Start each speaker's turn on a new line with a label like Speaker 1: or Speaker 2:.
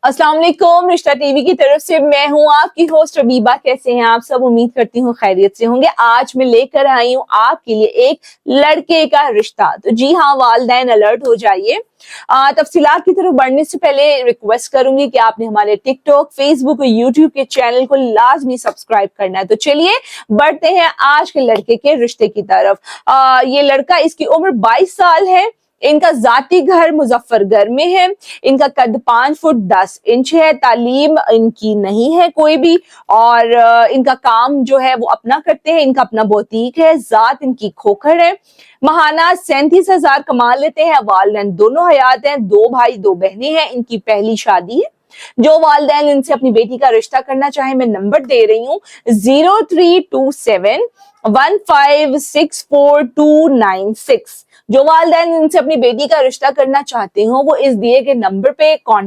Speaker 1: अस्सलाम वालेकुम, रिश्ता टीवी की तरफ से मैं हूँ आपकी होस्ट रबीबा। कैसे हैं आप सब? उम्मीद करती हूँ खैरियत से होंगे। आज मैं लेकर आई हूँ आपके लिए एक लड़के का रिश्ता। तो जी हाँ, वालिदैन अलर्ट हो जाइए। तफसीलात की तरफ बढ़ने से पहले रिक्वेस्ट करूंगी कि आपने हमारे टिकटॉक, फेसबुक और यूट्यूब के चैनल को लाजमी सब्सक्राइब करना है। तो चलिए बढ़ते हैं आज के लड़के के रिश्ते की तरफ। ये लड़का, इसकी उम्र 22 साल है। इनका जाती घर मुजफ्फरगढ़ में है। इनका कद 5 फुट 10 इंच है। तालीम इनकी नहीं है कोई भी, और इनका काम जो है वो अपना करते हैं। इनका अपना बुटीक है। जात इनकी खोखर है। महाना 37,000 कमा लेते हैं। वालिदैन दोनों हयात हैं। 2 भाई 2 बहनें हैं। इनकी पहली शादी है। जो वालिदैन इनसे अपनी बेटी का रिश्ता करना चाहे, मैं नंबर दे रही हूँ 032715642996। जो वालिदैन इनसे अपनी बेटी का रिश्ता करना चाहते हो वो इस दिए गए नंबर पे